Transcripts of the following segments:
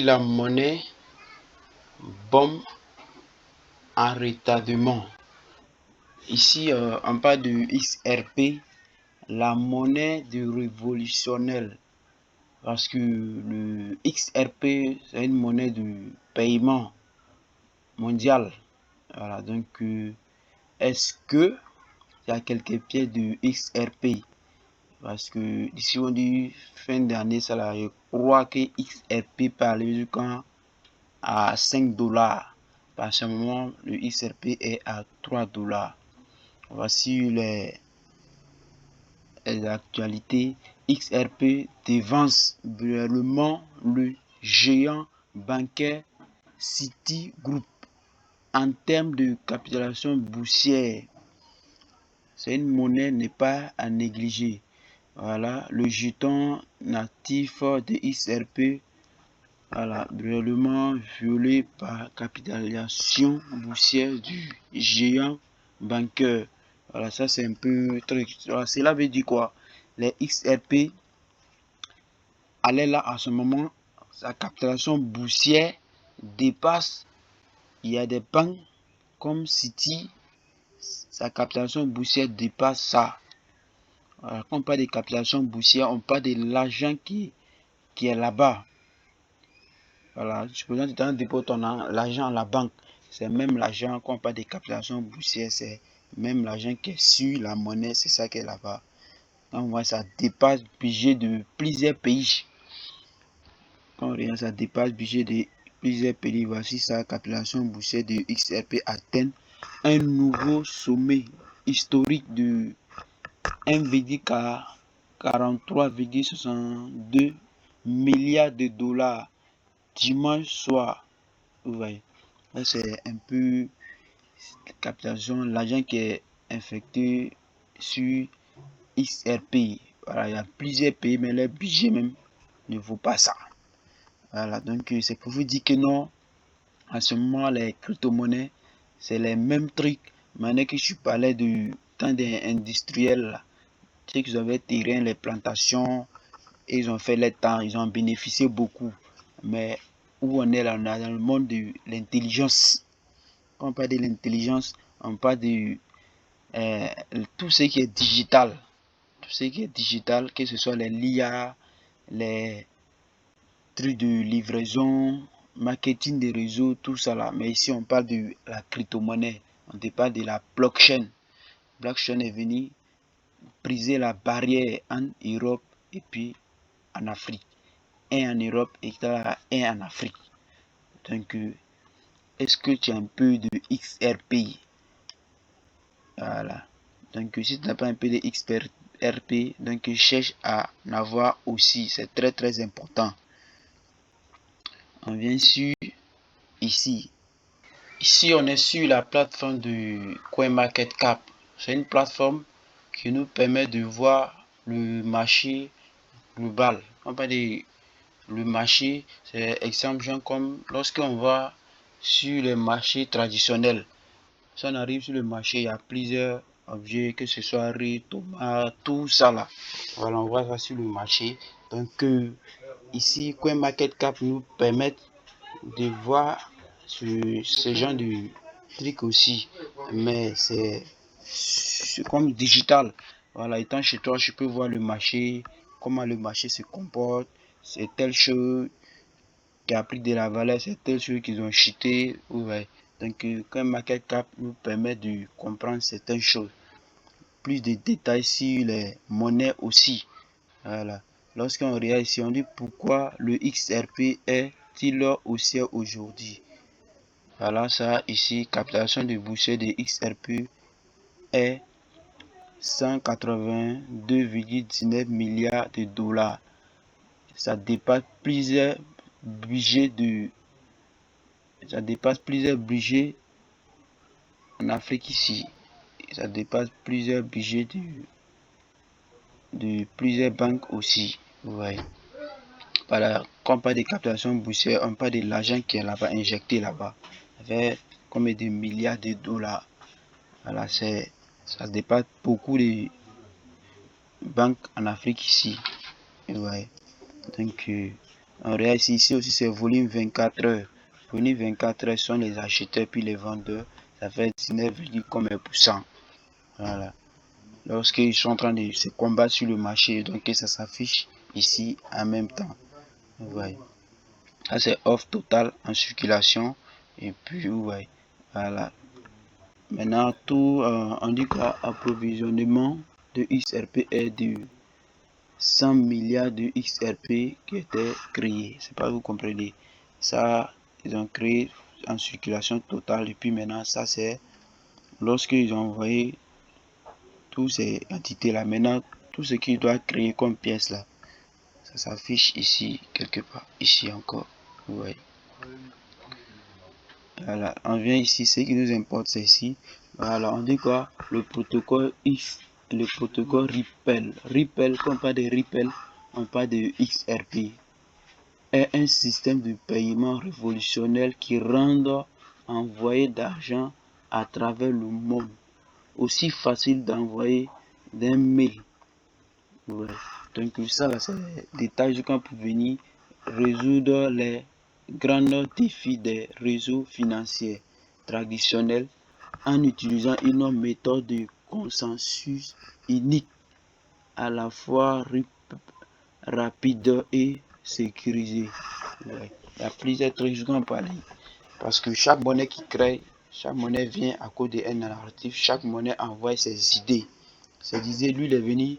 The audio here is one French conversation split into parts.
La monnaie bombe en retardement. Ici, on parle de XRP, la monnaie du révolutionnel. Parce que le XRP, c'est une monnaie de paiement mondial. Voilà, donc est-ce que il y a quelques pieds de XRP? Parce que ici on dit fin d'année, ça là, je crois que XRP peut aller jusqu'à 5 dollars. Par ce moment, le XRP est à 3 dollars. Voici les actualités. XRP dévance réellement le géant bancaire Citigroup en termes de capitalisation boursière. C'est une monnaie n'est pas à négliger. Voilà, le jeton natif de XRP, voilà, réellement violé par capitalisation boursière du géant bancaire. Voilà, ça c'est un peu truc. Cela veut dire quoi? Les XRP allaient là à ce moment, sa capitalisation boursière dépasse. Il y a des banques comme Citi, sa capitalisation boursière dépasse ça. Voilà, quand on parle de capitalisation boursière, on parle de l'argent qui est là-bas. Voilà, supposons que tu as un dépôt ton l'argent à la banque. C'est même l'argent, quand on parle de capitalisation boursière, c'est même l'argent qui est sur la monnaie, c'est ça qui est là-bas. Quand on voit ça dépasse le budget de plusieurs pays. Quand on regarde ça dépasse le budget de plusieurs pays. Voici sa capitalisation boursière de XRP atteint un nouveau sommet historique de 1,43,62 milliards de dollars dimanche soir. Vous voyez, là c'est un peu captation, l'argent qui est infecté sur XRP. Voilà, il y a plusieurs pays, mais le budget même ne vaut pas ça. Voilà, donc c'est pour vous dire que non, à ce moment, les crypto-monnaies, c'est les mêmes trucs. Maintenant que je parlais du temps des industriels, ceux qui avaient terrain, les plantations, et ils ont fait les temps, ils ont bénéficié beaucoup. Mais où on est là, on est dans le monde de l'intelligence. Quand on parle de l'intelligence, on parle de tout ce qui est digital. Tout ce qui est digital, que ce soit les LIA, les trucs de livraison, marketing des réseaux, tout ça là. Mais ici, on parle de la crypto-monnaie. On te parle de la blockchain. Blockchain est venu briser la barrière en Europe et puis en Afrique. Un en Europe et un en Afrique. Donc, est-ce que tu as un peu de XRP? Voilà. Donc, si tu n'as pas un peu de XRP, donc cherche à en avoir aussi. C'est très très important. On vient sur ici. Ici, on est sur la plateforme de CoinMarketCap. C'est une plateforme qui nous permet de voir le marché global. On parle de le marché, c'est exemple comme lorsqu'on va sur les marchés traditionnels. Si on arrive sur le marché, il y a plusieurs objets, que ce soit riz, tomates, tout ça là. Voilà, on voit ça sur le marché. Donc ici, CoinMarketCap nous permet de voir ce genre de truc aussi. Mais c'est comme digital. Voilà, étant chez toi, je peux voir le marché, comment le marché se comporte. C'est telle chose qui a pris de la valeur, c'est telle chose qu'ils ont chuté. Ouais. Donc, quand Market Cap nous permet de comprendre certaines choses. Plus de détails sur les monnaies aussi. Voilà. Lorsqu'on regarde ici, on dit pourquoi le XRP est-il haussier aujourd'hui. Voilà, ça ici, capitalisation de bourse de XRP est 182,19 milliards de dollars. Ça dépasse plusieurs budgets en Afrique ici. Ça dépasse plusieurs budgets de plusieurs banques aussi. Ouais. Voilà, quand on parle de captation boursière, on parle de l'argent qui est là-bas, injecté là-bas, avec combien de milliards de dollars. Voilà, ça dépasse beaucoup de banques en Afrique ici. Ouais. Donc, On regarde ici aussi c'est volume 24 heures. Volume 24 heures sont les acheteurs puis les vendeurs. Ça fait 19,1%. Voilà. Lorsqu'ils sont en train de se combattre sur le marché, donc ça s'affiche ici en même temps. Vous voyez. Ça c'est offre totale en circulation. Et puis vous voyez. Voilà. Maintenant, tout, on dit qu'approvisionnement de XRP est de 100 milliards de XRP qui étaient créés. C'est pas, vous comprenez. Ça, ils ont créé en circulation totale. Et puis maintenant, ça c'est lorsqu'ils ont envoyé toutes ces entités là. Maintenant, tout ce qu'ils doivent créer comme pièce là, ça s'affiche ici, quelque part. Ici encore. Vous voyez. Voilà, on vient ici, ce qui nous importe c'est ici. Voilà, on dit quoi? Le protocole X, le protocole Ripple. Ripple, quand on parle de Ripple, on parle de XRP. Est un système de paiement révolutionnaire qui rend envoyer d'argent à travers le monde aussi facile d'envoyer d'un mail. Ouais. Donc ça, c'est des tâches qu'on peut venir résoudre les grands défis des réseaux financiers traditionnels en utilisant une méthode de consensus unique, à la fois rapide et sécurisée. Ouais. Il y a plusieurs trucs qu'on peut parler. Parce que chaque monnaie qui crée, chaque monnaie vient à cause d'un narratif, chaque monnaie envoie ses idées. Ses idées, lui, il est venu,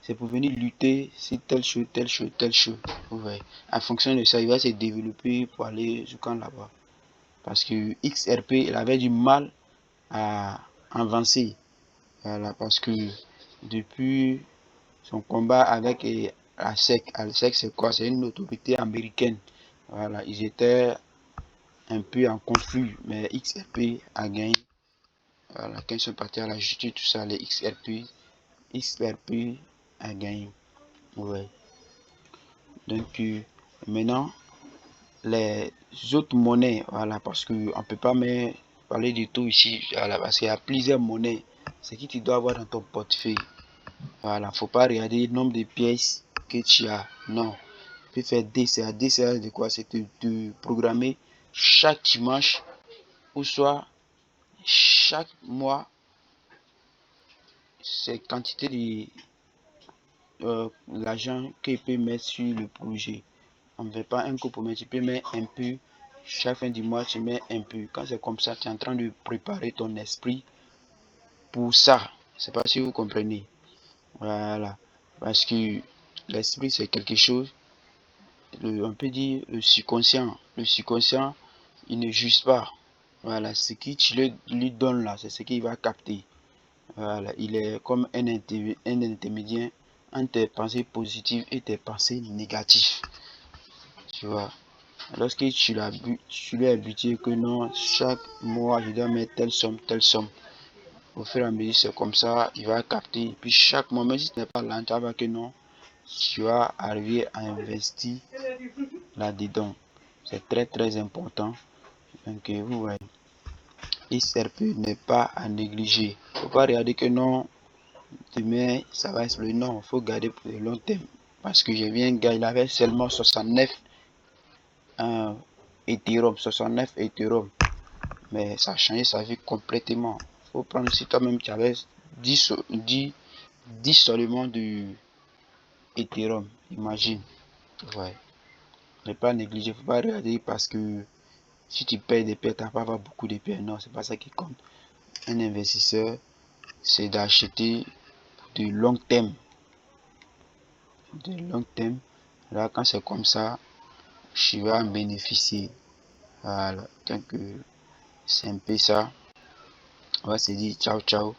c'est pour venir lutter sur telle chose, telle chose, telle chose. Ouais. En fonction de ça, il va se développer pour aller jusqu'en là-bas. Parce que XRP, il avait du mal à avancer. Voilà, parce que depuis son combat avec la SEC, la SEC c'est quoi? C'est une autorité américaine. Voilà, ils étaient un peu en conflit, mais XRP a gagné. Voilà, quand ils sont partis à la justice, tout ça, les XRP a gagné. Ouais. Donc maintenant, les autres monnaies, voilà, parce qu'on ne peut pas me parler du tout ici, voilà, parce qu'il y a plusieurs monnaies. C'est qui tu dois avoir dans ton portefeuille. Voilà, faut pas regarder le nombre de pièces que tu as. Non. Tu peux faire DCA. DCA de quoi? C'est de programmer chaque dimanche ou soit chaque mois c'est quantité de l'argent qu'il peut mettre sur le projet. On ne veut pas un coup pour mettre, tu peux mettre un peu. Chaque fin du mois, tu mets un peu. Quand c'est comme ça, tu es en train de préparer ton esprit pour ça. Je sais pas si vous comprenez. Voilà. Parce que l'esprit, c'est quelque chose, on peut dire le subconscient. Le subconscient, il ne juge pas. Voilà. Ce que tu lui donnes là, c'est ce qu'il va capter. Voilà. Il est comme un intermédiaire entre tes pensées positives et tes pensées négatives. Tu vois. Lorsque tu lui as habitué que non, chaque mois je dois mettre telle somme, telle somme. Au fur et à mesure, c'est comme ça, il va capter. Et puis chaque mois, même si tu n'es pas là, tu vas que non, tu vas arriver à investir là-dedans. C'est très très important. Donc vous voyez, XRP n'est pas à négliger. Il ne faut pas regarder que non, demain ça va exploser. Non, il faut garder pour le long terme. Parce que j'ai vu un gars, il avait seulement 69 Ethereum, 69 Ethereum. Mais ça a changé sa vie complètement. Il faut prendre si toi-même tu avais 10 seulement de Ethereum, imagine. Ouais. Ne pas négliger, il ne faut pas regarder parce que si tu payes des pertes, tu n'as pas avoir beaucoup de pertes. Non, c'est pas ça qui compte. Un investisseur, c'est d'acheter de long terme. De long terme. Là, quand c'est comme ça, je vais en bénéficier. Voilà. Donc, c'est un peu ça. On va se dire ciao, ciao.